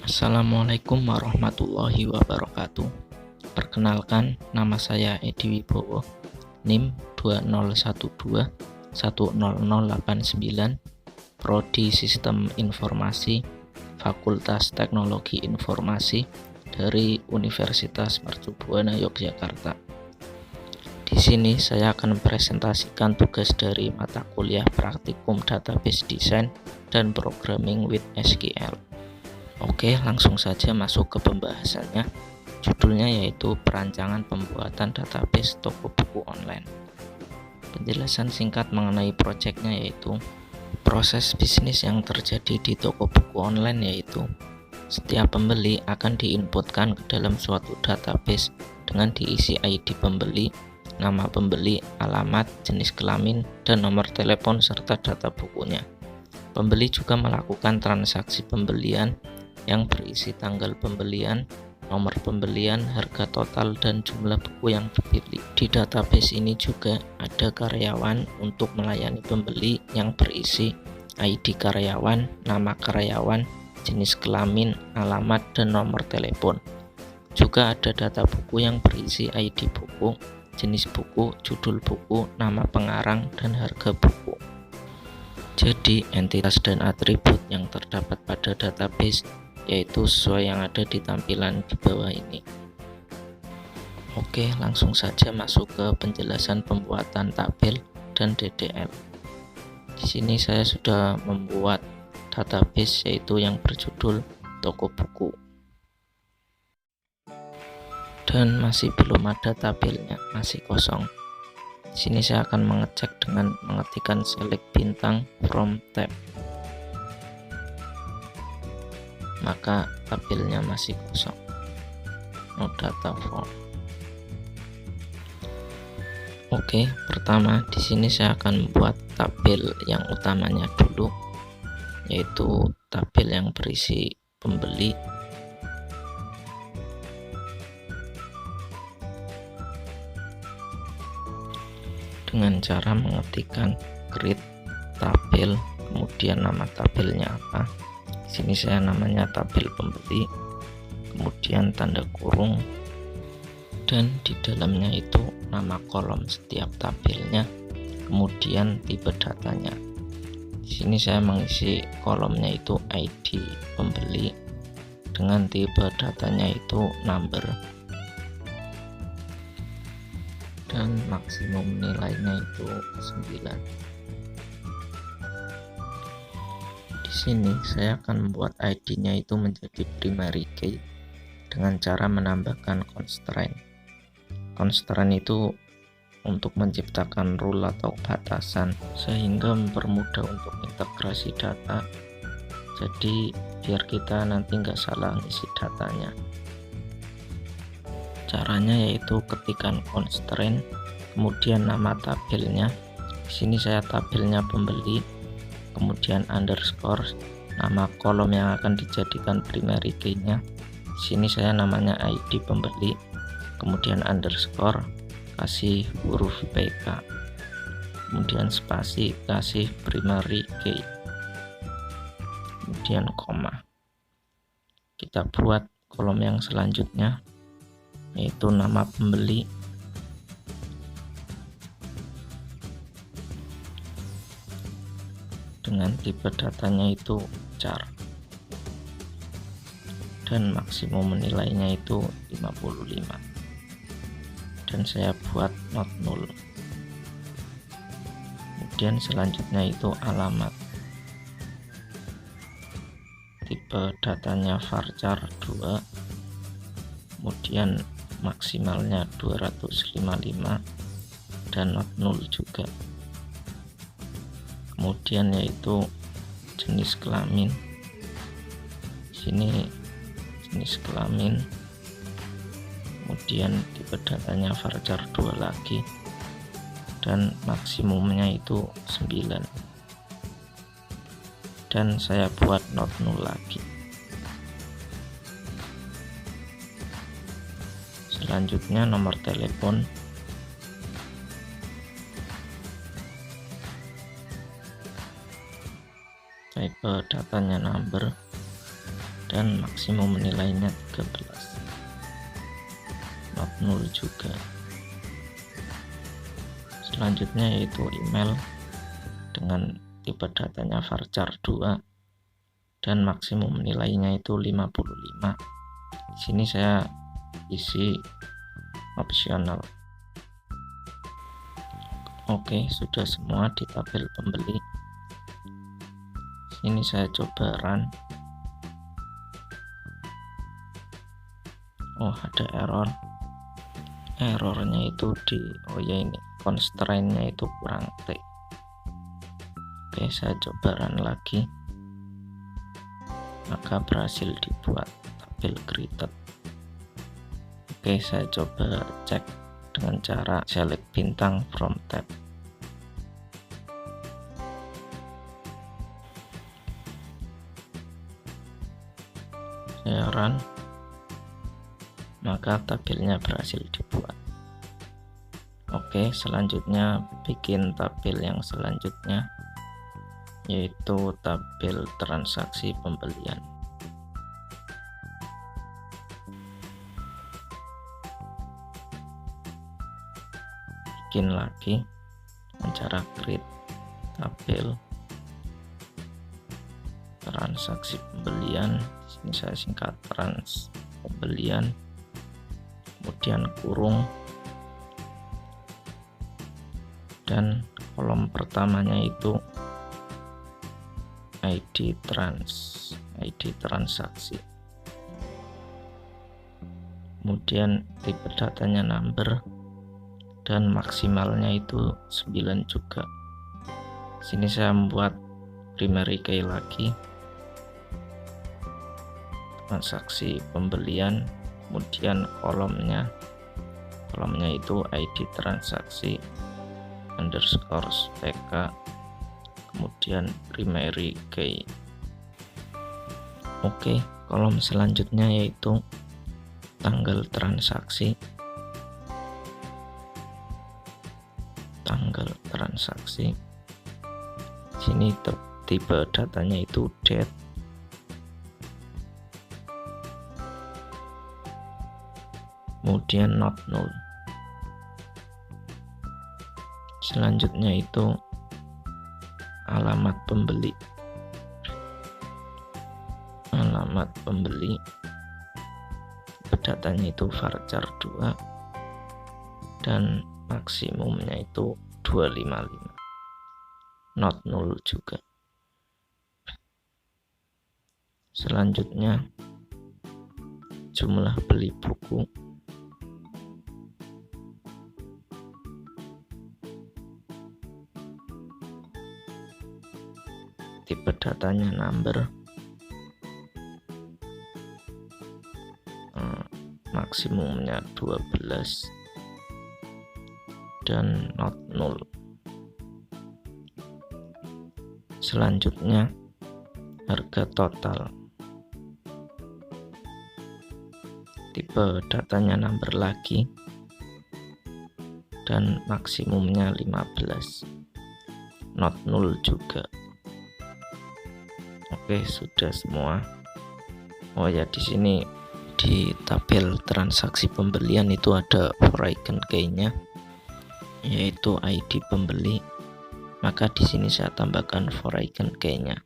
Assalamualaikum warahmatullahi wabarakatuh. Perkenalkan, nama saya Edi Wibowo, NIM 2012100089, Prodi Sistem Informasi, Fakultas Teknologi Informasi dari Universitas Mercubuana Yogyakarta. Di sini saya akan mempresentasikan tugas dari mata kuliah Praktikum Database Design dan Programming with SQL. Oke, langsung saja masuk ke pembahasannya. Judulnya yaitu perancangan pembuatan database toko buku online. Penjelasan singkat mengenai proyeknya yaitu proses bisnis yang terjadi di toko buku online, yaitu setiap pembeli akan diinputkan ke dalam suatu database dengan diisi ID pembeli, nama pembeli, alamat, jenis kelamin, dan nomor telepon serta data bukunya. Pembeli juga melakukan transaksi pembelian yang berisi tanggal pembelian, nomor pembelian, harga total, dan jumlah buku yang dipilih. Di database ini juga ada karyawan untuk melayani pembeli yang berisi ID karyawan, nama karyawan, jenis kelamin, alamat, dan nomor telepon. Juga ada data buku yang berisi ID buku, jenis buku, judul buku, nama pengarang, dan harga buku. Jadi, entitas dan atribut yang terdapat pada database yaitu sesuai yang ada di tampilan di bawah ini. Oke, langsung saja masuk ke penjelasan pembuatan tabel dan DDL. Di sini saya sudah membuat database yaitu yang berjudul toko buku. Dan masih belum ada tabelnya, masih kosong. Di sini saya akan mengecek dengan mengetikkan select bintang from tab. Maka tabelnya masih kosong, no data found. Oke, pertama di sini saya akan membuat tabel yang utamanya dulu, yaitu tabel yang berisi pembeli, dengan cara mengetikkan create tabel, kemudian nama tabelnya apa. Di sini saya namanya tabel pembeli, kemudian tanda kurung, dan di dalamnya itu nama kolom setiap tabelnya, kemudian tipe datanya. Di sini saya mengisi kolomnya itu ID pembeli dengan tipe datanya itu number, dan maksimum nilainya itu 9. Di sini saya akan membuat ID-nya itu menjadi primary key dengan cara menambahkan constraint. Constraint itu untuk menciptakan rule atau batasan sehingga mempermudah untuk integrasi data. Jadi biar kita nanti nggak salah ngisi datanya. Caranya yaitu ketikan constraint, kemudian nama tabelnya. Di sini saya tabelnya pembeli, kemudian underscore nama kolom yang akan dijadikan primary key-nya. Di sini saya namanya ID pembeli, kemudian underscore, kasih huruf PK, kemudian spasi, kasih primary key, kemudian koma. Kita buat kolom yang selanjutnya yaitu nama pembeli, dengan tipe datanya itu char, dan maksimum nilainya itu 55, dan saya buat not null. Kemudian selanjutnya itu alamat, tipe datanya varchar 2, kemudian maksimalnya 255 dan not null juga. Kemudian yaitu jenis kelamin, sini jenis kelamin, kemudian tipe datanya varchar 2 lagi, dan maksimumnya itu 9, dan saya buat not null lagi. Selanjutnya nomor telepon, tipe datanya number, dan maksimum nilainya 13, not null juga. Selanjutnya yaitu email dengan tipe datanya varchar 2 dan maksimum nilainya itu 55. Di sini saya isi opsional. Oke, sudah semua di tabel pembeli. Ini saya coba run. Oh, ada error. Errornya itu ini constraint-nya itu kurang T. Oke, saya coba run lagi. Maka berhasil dibuat tabel created. Oke, saya coba cek dengan cara select bintang from tab. Saya run, maka tabelnya berhasil dibuat. Oke, selanjutnya bikin tabel yang selanjutnya, yaitu tabel transaksi pembelian. Bikin lagi dengan cara create tabel transaksi pembelian. Di sini saya singkat trans pembelian, kemudian kurung, dan kolom pertamanya itu ID transaksi, kemudian tipe datanya number dan maksimalnya itu 9 juga. Sini saya membuat primary key lagi, transaksi pembelian, kemudian kolomnya itu ID transaksi underscore PK, kemudian primary key. Oke, kolom selanjutnya yaitu tanggal transaksi. Sini tipe datanya itu date, kemudian not null. Selanjutnya itu alamat pembeli. Datanya itu varchar 2 dan maksimumnya itu 255, not null juga. Selanjutnya jumlah beli buku. Tipe datanya number, maksimumnya 12 dan not null. Selanjutnya harga total. Tipe datanya number lagi dan maksimumnya 15, not null juga. Oke, sudah semua. Oh ya, di sini di tabel transaksi pembelian itu ada foreign key-nya, yaitu ID pembeli. Maka di sini saya tambahkan foreign key-nya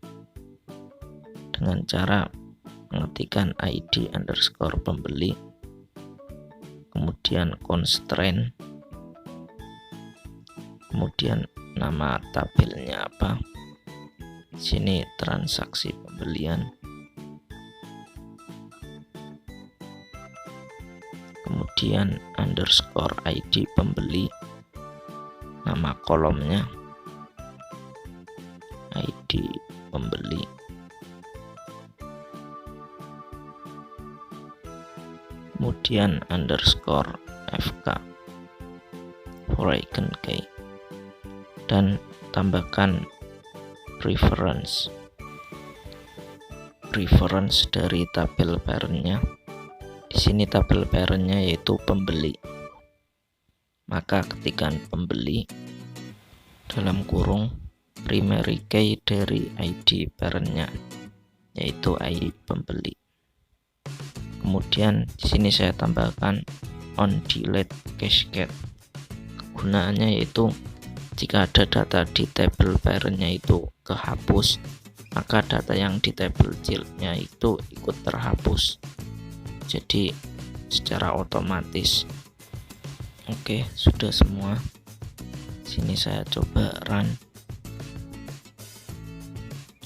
dengan cara mengetikkan ID underscore pembeli, kemudian constraint, kemudian nama tabelnya apa. Di sini transaksi pembelian, kemudian underscore ID pembeli, nama kolomnya ID pembeli, kemudian underscore FK foreign key, dan tambahkan reference dari tabel parentnya. Di sini tabel parentnya yaitu pembeli, maka ketikkan pembeli dalam kurung primary key dari ID parentnya, yaitu ID pembeli. Kemudian di sini saya tambahkan on delete cascade. Kegunaannya yaitu jika ada data di tabel parentnya itu kehapus, maka data yang di tabel childnya itu ikut terhapus, jadi secara otomatis. Oke, sudah semua. Sini saya coba run.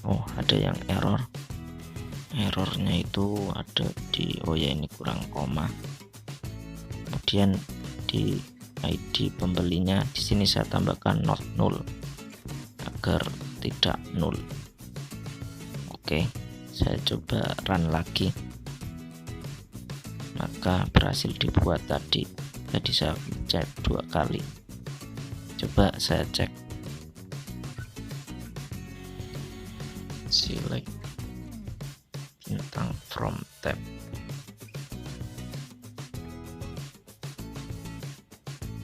Oh, ada yang error. Errornya itu ada di ini kurang koma. Kemudian di ID pembelinya di sini saya tambahkan not null agar tidak null. Oke, saya coba run lagi, maka berhasil dibuat tadi. Jadi saya cek 2 kali. Coba saya cek. Select bintang from tab.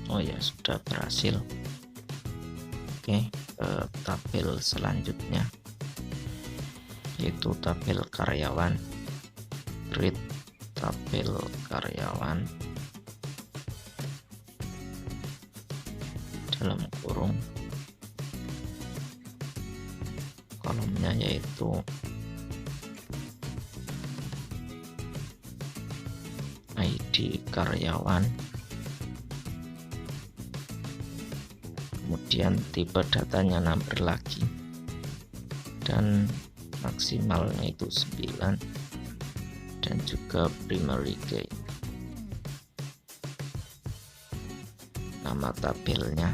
Oh ya, sudah berhasil. Oke, ke tabel selanjutnya yaitu tabel karyawan. Create tabel karyawan dalam kurung, kolomnya yaitu ID karyawan, kemudian tipe datanya number lagi, dan maksimalnya itu 9, dan juga primary key. Nama tabelnya,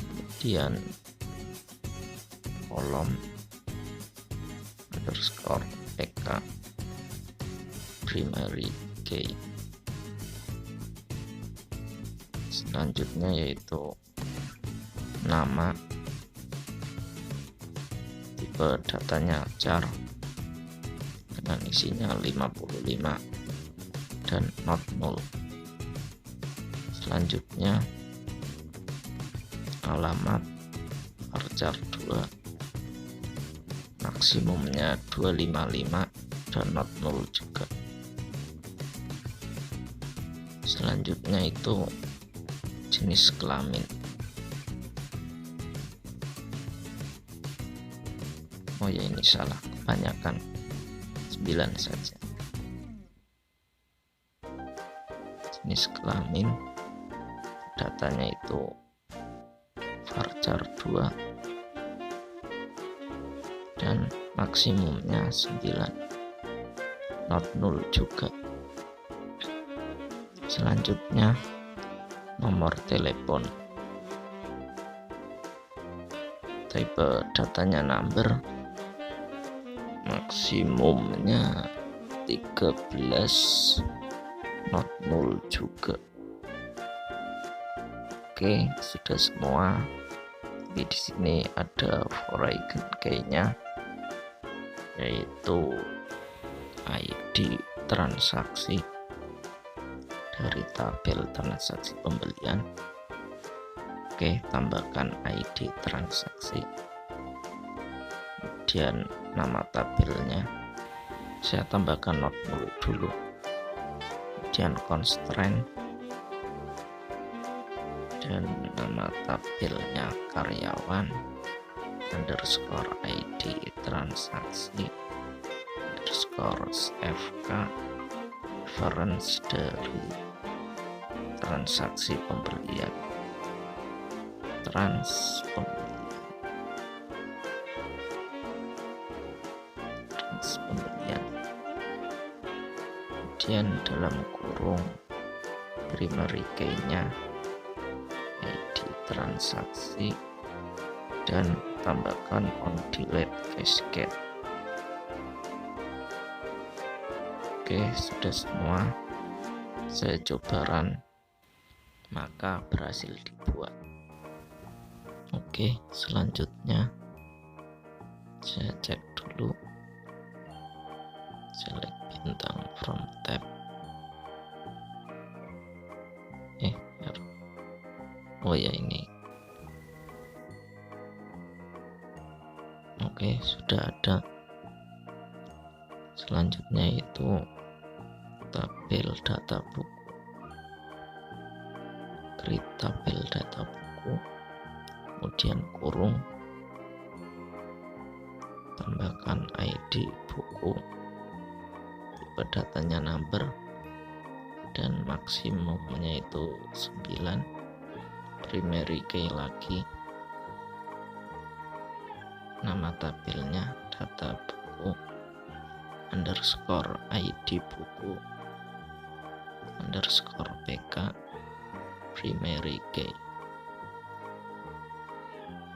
kemudian kolom underscore PK primary key. Selanjutnya yaitu nama, tipe datanya char dengan isinya 55 dan not null. Selanjutnya alamat varchar 2, maksimumnya 255 dan not null juga. Selanjutnya itu jenis kelamin. Oh ya, ini salah, kebanyakan 9 saja. Jenis kelamin, datanya itu varchar 2 dan maksimumnya 9, not null juga. Selanjutnya nomor telepon, tipe datanya number, maksimumnya 13, not null juga. Oke, sudah semua. Jadi di sini ada foreign key-nya yaitu ID transaksi dari tabel transaksi pembelian. Oke, tambahkan ID transaksi, kemudian nama tabelnya saya tambahkan not null dulu, kemudian constraint, dan nama tabelnya karyawan underscore ID transaksi underscore FK reference dari transaksi pembelian, pembelian, kemudian dalam kurung primary key-nya ID transaksi, dan tambahkan on delete cascade. Oke, sudah semua. Saya coba run, maka berhasil dibuat. Oke, selanjutnya saya cek dulu, select bintang from tab. Oh ya, ini. Oke, sudah ada. Selanjutnya itu tabel data buku, create tabel data buku, kemudian kurung, tambahkan ID buku, tipe datanya number, dan maksimumnya itu 9, primary key lagi, nama tabelnya data buku underscore ID buku underscore PK primary key.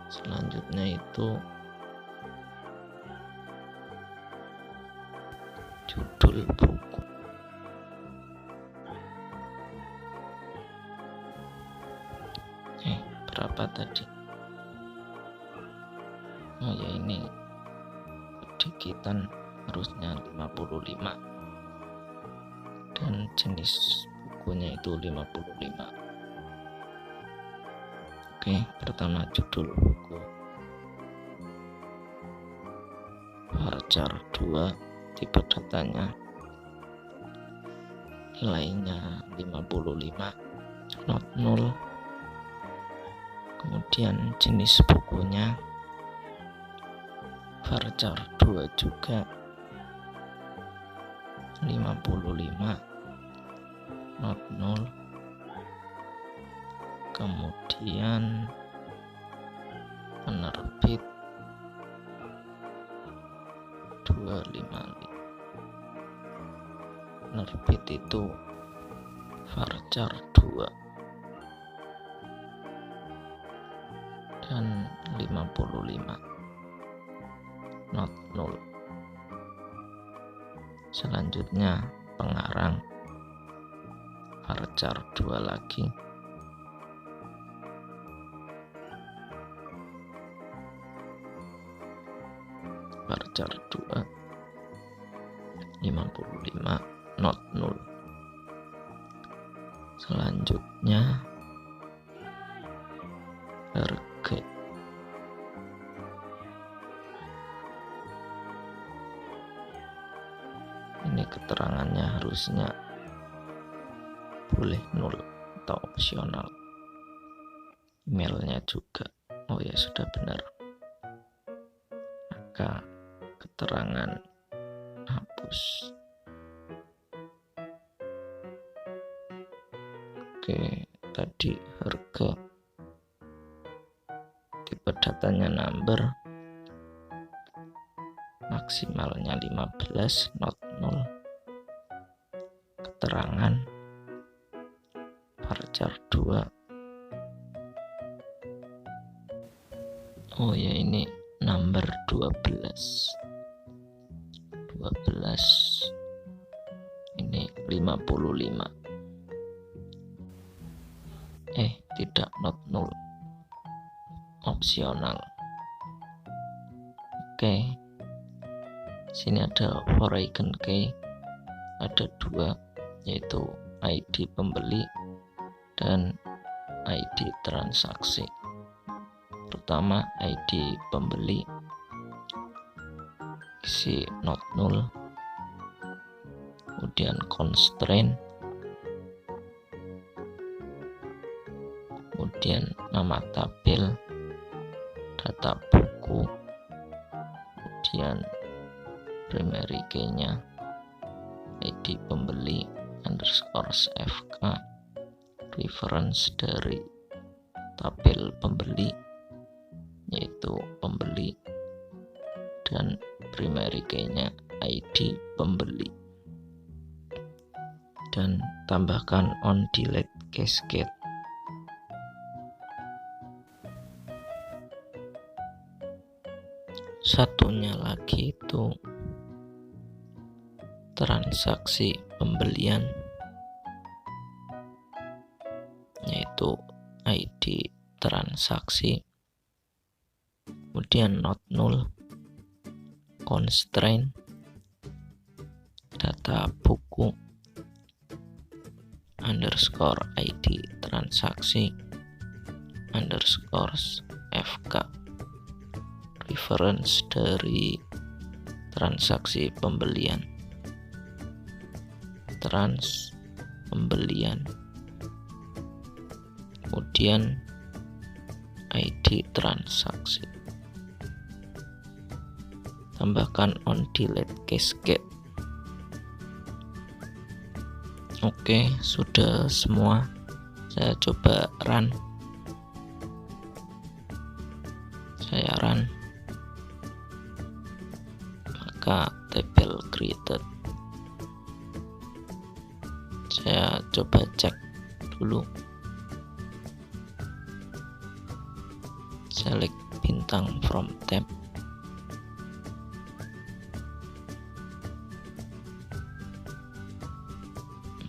Selanjutnya itu judul buku. Berapa tadi? Oh ya, ini digitan harusnya 55 dan jenis bukunya itu 55. Oke, pertama judul buku, varchar 2, tipe datanya nilainya 55, not null. Kemudian jenis bukunya varchar 2 juga 55, not null. Kemudian penerbit 255. Penerbit itu varchar 2 dan 55, not null. Selanjutnya pengarang varchar 2 lagi, varchar 2 55, not null. Selanjutnya harga, ini keterangannya harusnya boleh null atau opsional. Emailnya juga, oh ya sudah benar, maka keterangan hapus. Oke, tadi harga, tipe datanya number, maksimalnya 15, not null. Keterangan varchar 2. Oh ya, ini number 12 ini 55. Tidak, not null, opsional. Oke, sini ada foreign key, ada 2, yaitu ID pembeli dan ID transaksi. Pertama ID pembeli, isi not null, kemudian constraint, kemudian nama tabel data buku, kemudian primary key-nya ID pembeli underscore FK, reference dari tabel pembeli yaitu pembeli, dan primary key-nya ID pembeli, dan tambahkan on delete cascade. Satunya lagi itu transaksi pembelian, yaitu ID transaksi, kemudian not null, constraint, data buku underscore ID transaksi underscore FK, reference dari transaksi pembelian. trans pembelian, kemudian ID transaksi, tambahkan on delete cascade. Oke, sudah semua. Saya coba run. Saya run, maka tabel created. Saya coba cek dulu, select bintang from tab,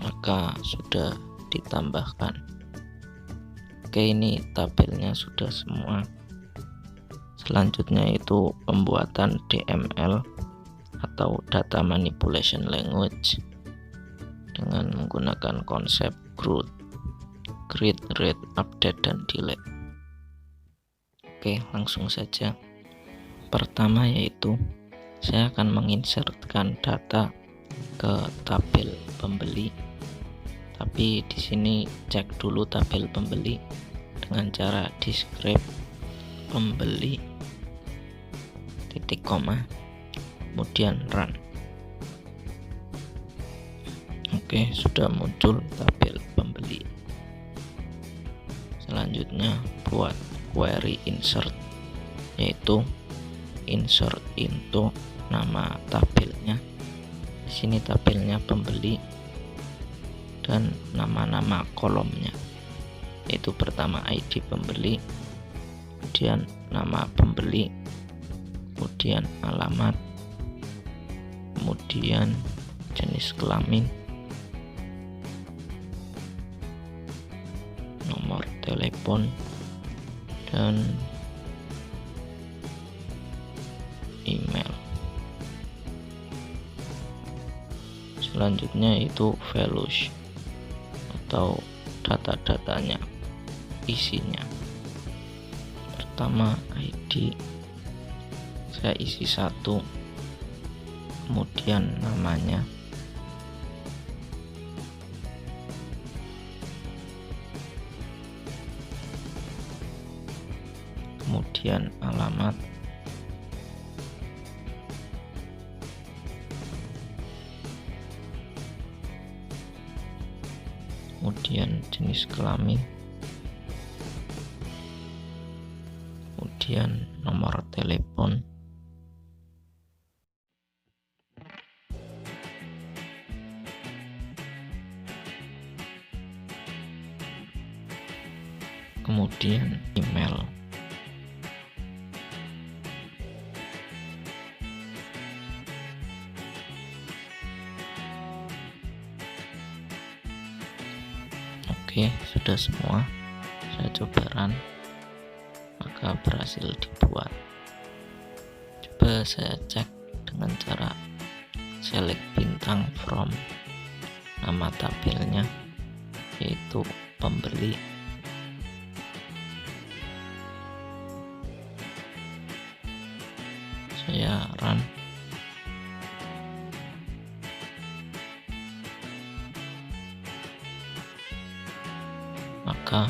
maka sudah ditambahkan. Oke, ini tabelnya sudah semua. Selanjutnya itu pembuatan DML atau data manipulation language dengan menggunakan konsep GRUD, create, read, update, dan delete. Oke, langsung saja. Pertama yaitu saya akan menginsertkan data ke tabel pembeli. Tapi di sini cek dulu tabel pembeli dengan cara describe pembeli titik koma, kemudian run. Oke, sudah muncul tabel pembeli. Selanjutnya buat query insert, yaitu insert into nama tabelnya. Di sini tabelnya pembeli dan nama-nama kolomnya, yaitu pertama ID pembeli, kemudian nama pembeli, kemudian alamat, kemudian jenis kelamin, nomor telepon, dan email. Selanjutnya itu values atau data-datanya, isinya. Pertama ID, saya isi 1, kemudian namanya, kemudian alamat, kemudian jenis kelamin, kemudian nomor telepon, kemudian email. Oke, sudah semua. Saya coba run, maka berhasil dibuat. Coba saya cek dengan cara select bintang from nama tabelnya, yaitu pembeli. Saya run, maka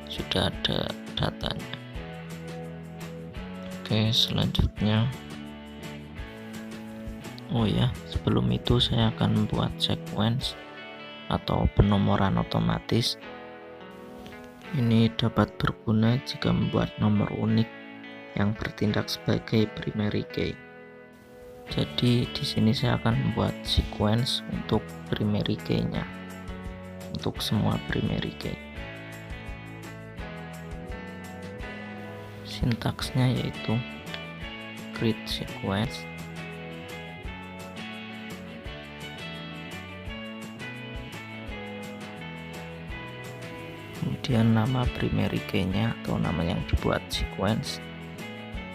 sudah ada datanya. Oke, selanjutnya, oh ya, sebelum itu saya akan membuat sequence atau penomoran otomatis. Ini dapat berguna jika membuat nomor unik yang bertindak sebagai primary key. Jadi di sini saya akan membuat sequence untuk primary key-nya, untuk semua primary key. Sintaksnya yaitu create sequence, kemudian nama primary key-nya atau nama yang dibuat sequence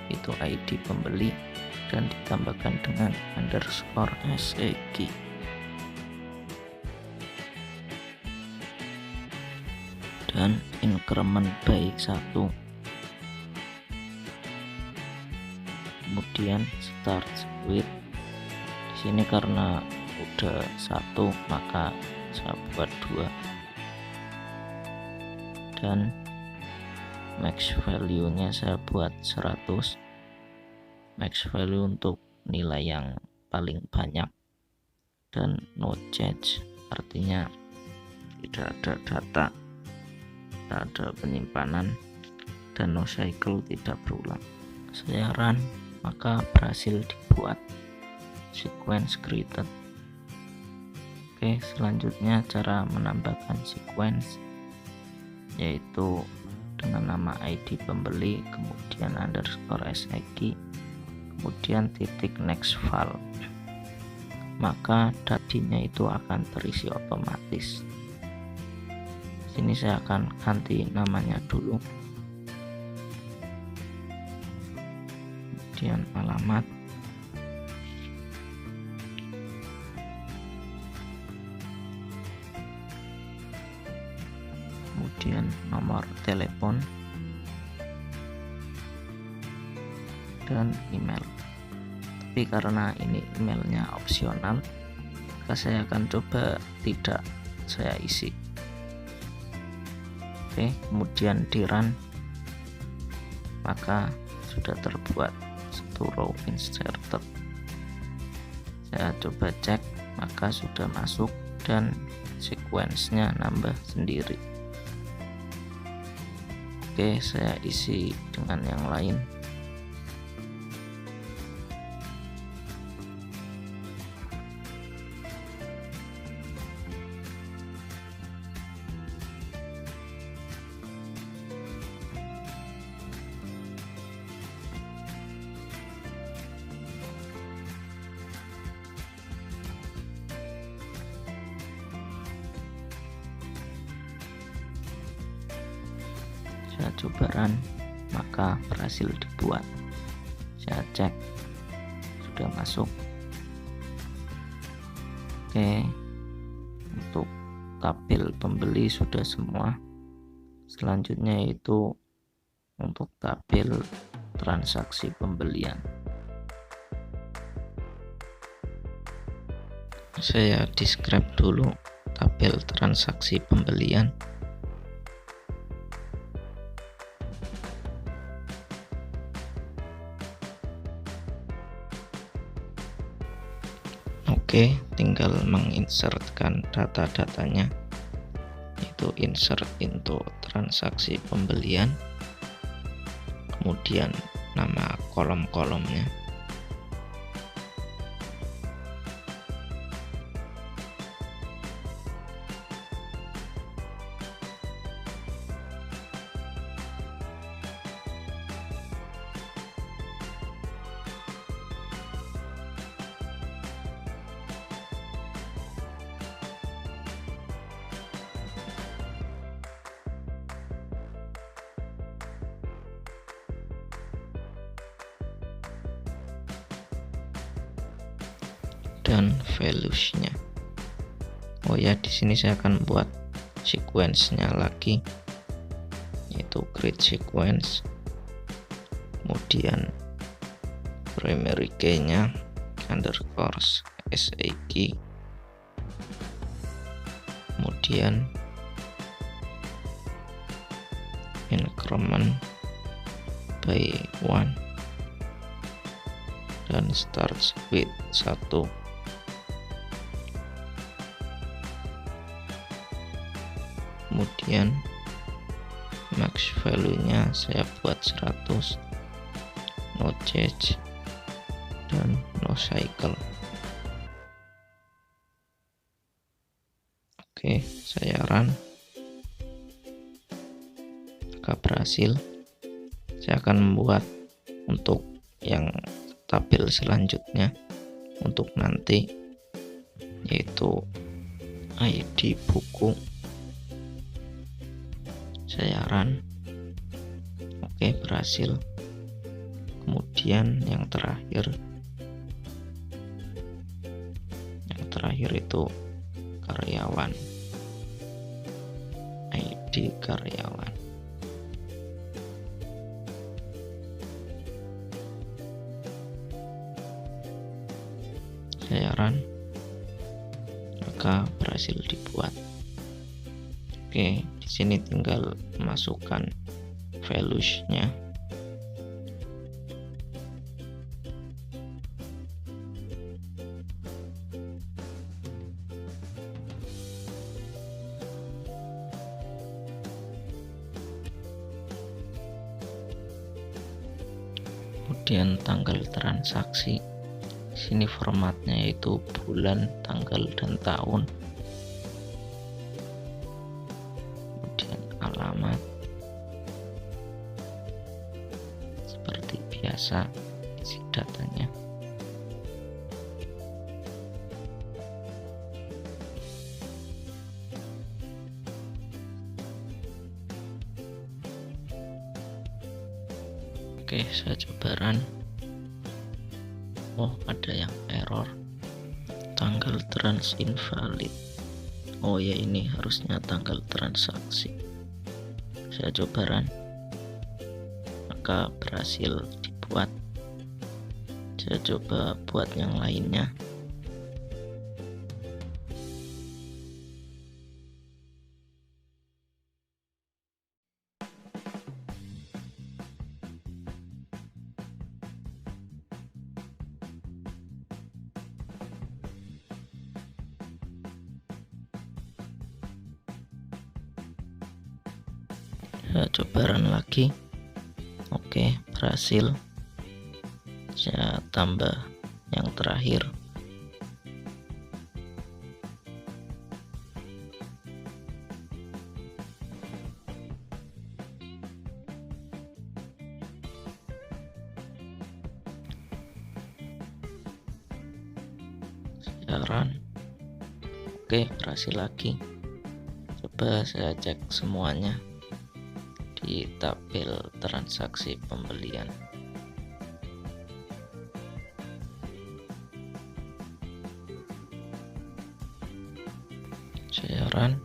itu ID pembeli dan ditambahkan dengan underscore seg, dan increment by 1, kemudian start with. Di sini karena udah 1, maka saya buat 2, dan max value nya saya buat 100. Max value untuk nilai yang paling banyak, dan no change artinya tidak ada data, tidak ada penyimpanan, dan no cycle tidak berulang. Saya run, maka berhasil dibuat sequence created. Oke, selanjutnya cara menambahkan sequence yaitu dengan nama ID pembeli, kemudian underscore SID, kemudian titik next file, maka datinya itu akan terisi otomatis. Sini saya akan ganti namanya dulu, kemudian alamat, kemudian nomor telepon, dan email. Tapi karena ini emailnya opsional, maka saya akan coba tidak saya isi. Oke, kemudian di run, maka sudah terbuat satu row inserted. Saya coba cek, maka sudah masuk dan sequence-nya nambah sendiri. Oke, saya isi dengan yang lain. Saya coba run, maka berhasil dibuat. Saya cek, sudah masuk. Oke, untuk tabel pembeli sudah semua. Selanjutnya yaitu untuk tabel transaksi pembelian. Saya describe dulu tabel transaksi pembelian. Oke, tinggal menginsertkan data-datanya, yaitu insert into transaksi pembelian, kemudian nama kolom-kolomnya, dan values-nya. Oh ya, di sini saya akan buat sequence-nya lagi, yaitu create sequence, kemudian primary key-nya underscore SID, kemudian increment by 1, dan starts with 1. Kemudian max value-nya saya buat 100, no change, dan no cycle. Oke, saya run, maka berhasil. Saya akan membuat untuk yang tabel selanjutnya untuk nanti, yaitu ID buku. Saya run, oke, berhasil. Kemudian yang terakhir itu karyawan, ID karyawan. Saya run, maka berhasil dibuat. Oke, di sini tinggal masukkan values-nya. Kemudian tanggal transaksi. Di sini formatnya yaitu bulan, tanggal, dan tahun. Kemudian alamat. Seperti biasa, isi datanya. Oke, saya coba run. Oh, ada yang error, tanggal trans invalid. Oh ya, ini harusnya tanggal transaksi. Saya coba run, maka berhasil dibuat. Saya coba buat yang lainnya. Saya coba run lagi. Oke, berhasil. Saya tambah yang terakhir. Saya run. Oke, berhasil lagi. Coba saya cek semuanya di tabel transaksi pembelian. Saya run.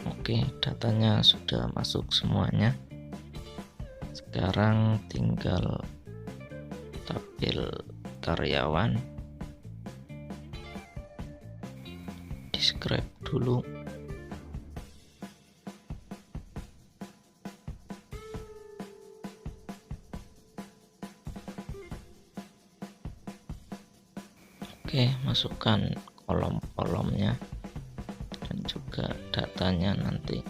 Oke, datanya sudah masuk semuanya. Sekarang tinggal tabel karyawan. Describe dulu. Oke, masukkan kolom-kolomnya dan juga datanya nanti.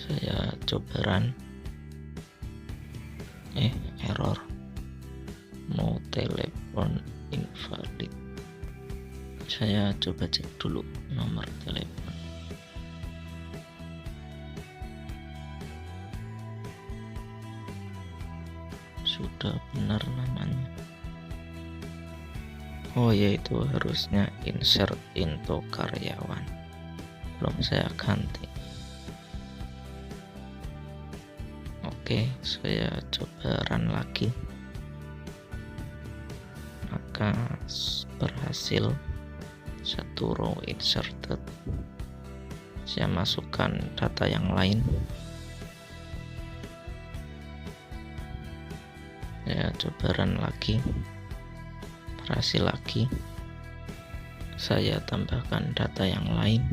Saya coba run. Error, no telepon invalid. Saya coba cek dulu nomor telepon. Sudah benar namanya. Oh ya, itu harusnya insert into karyawan. Belum saya ganti. Oke, saya coba run lagi. Maka berhasil, satu row inserted. Saya masukkan data yang lain. Saya coba run lagi, berhasil lagi. Saya tambahkan data yang lain.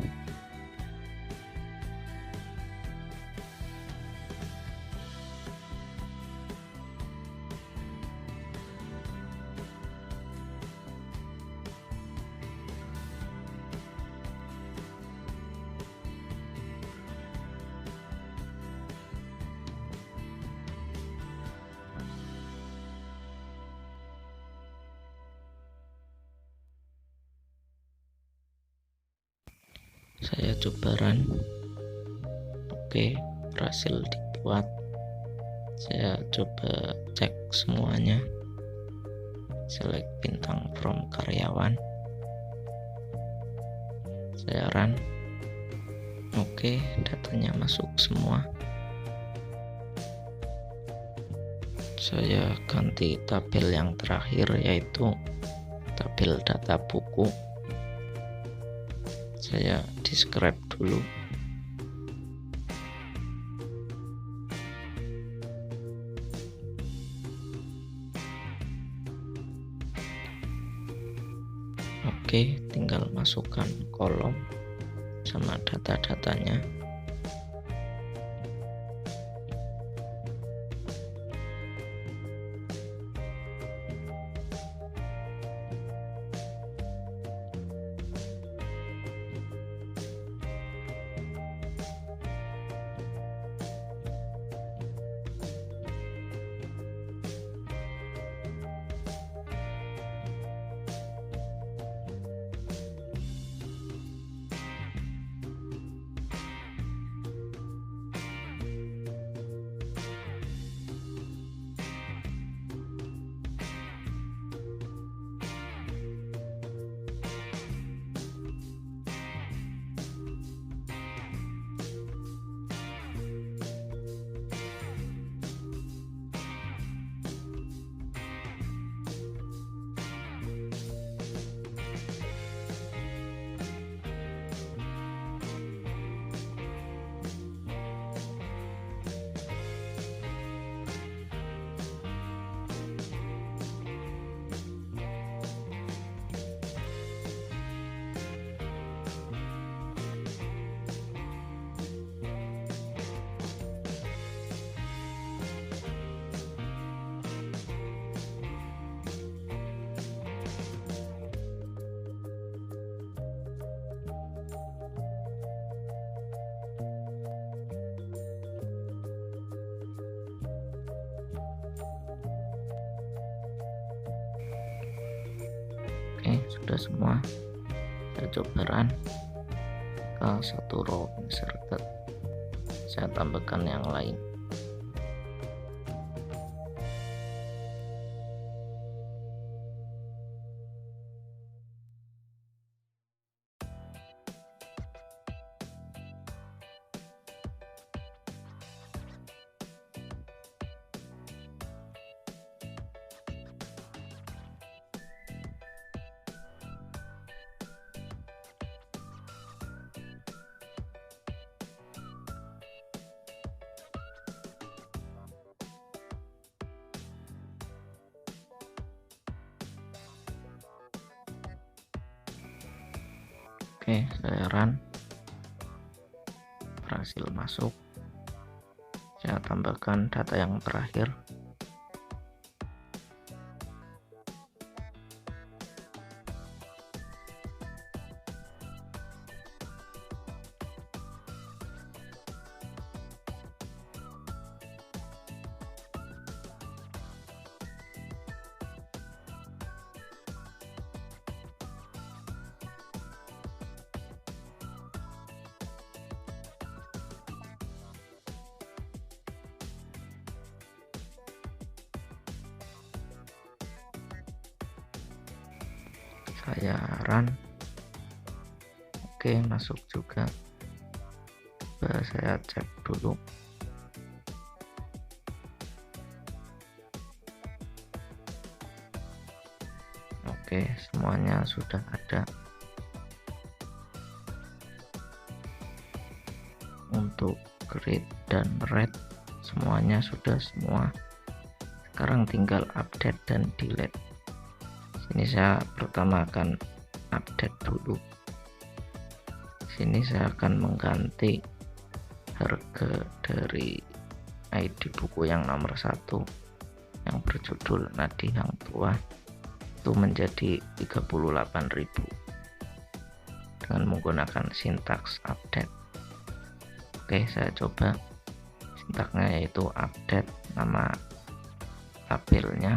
Saya coba run. Oke, berhasil dibuat. Saya coba cek semuanya. Select bintang from karyawan. Saya run. Oke, datanya masuk semua. Saya ganti tabel yang terakhir, yaitu tabel data buku. Saya describe dulu. Oke, tinggal masukkan kolom sama data-datanya. Oke, sudah semua. Saya coba run ke satu row inserted. Saya tambahkan yang lain. Oke, saya run. Berhasil masuk. Saya tambahkan data yang terakhir. Saya run. Oke, masuk juga. Coba saya cek dulu. Oke, semuanya sudah ada. Untuk grade dan rate semuanya sudah semua. sekarang tinggal update dan delete. Sini saya pertama akan update dulu. Sini saya akan mengganti harga dari ID buku yang nomor 1 yang berjudul Nadi Hang Tua itu menjadi 38.000 dengan menggunakan sintaks update. Oke, saya coba. Sintaksnya yaitu update, nama tabelnya,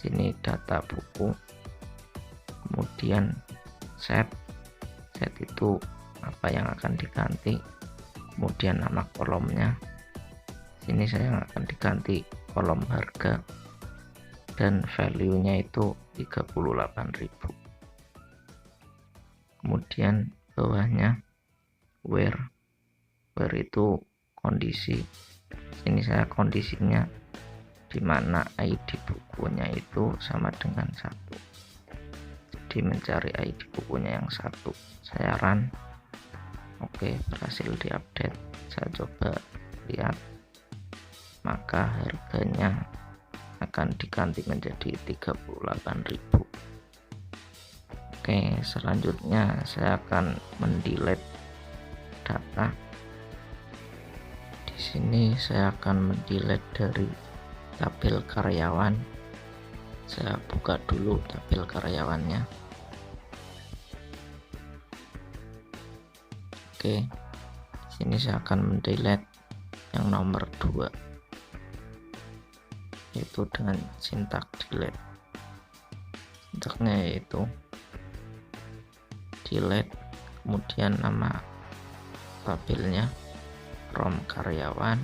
sini data buku, kemudian set itu apa yang akan diganti, kemudian nama kolomnya, sini saya akan diganti kolom harga, dan value nya itu 38.000. Kemudian bawahnya where itu kondisi, sini saya kondisinya dimana ID bukunya itu sama dengan 1. Jadi mencari ID bukunya yang 1. Saya run. Oke, berhasil diupdate. Saya coba lihat, maka harganya akan diganti menjadi 38.000. Oke, selanjutnya saya akan mendelete data. Di sini saya akan mendelete dari tabel karyawan. Saya buka dulu tabel karyawannya. Oke, sini saya akan mendelete yang nomor 2, yaitu dengan sintaks delete. Sintaksnya yaitu delete, kemudian nama tabelnya from karyawan,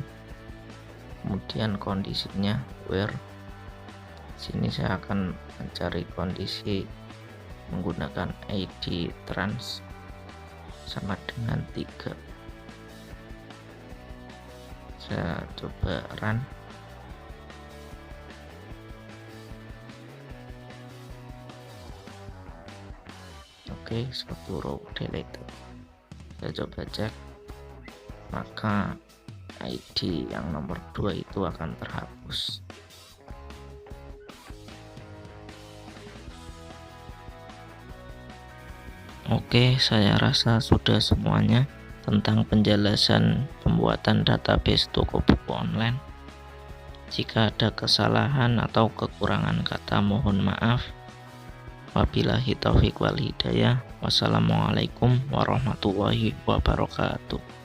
kemudian kondisinya where. Sini saya akan mencari kondisi menggunakan ID trans sama dengan 3. Saya coba run. Oke, satu row delete. Saya coba cek, maka ID yang nomor 2 itu akan terhapus. Oke, saya rasa sudah semuanya tentang penjelasan pembuatan database toko buku online. Jika ada kesalahan atau kekurangan kata, mohon maaf. Wabillahi taufik wal hidayah. Wassalamualaikum warahmatullahi wabarakatuh.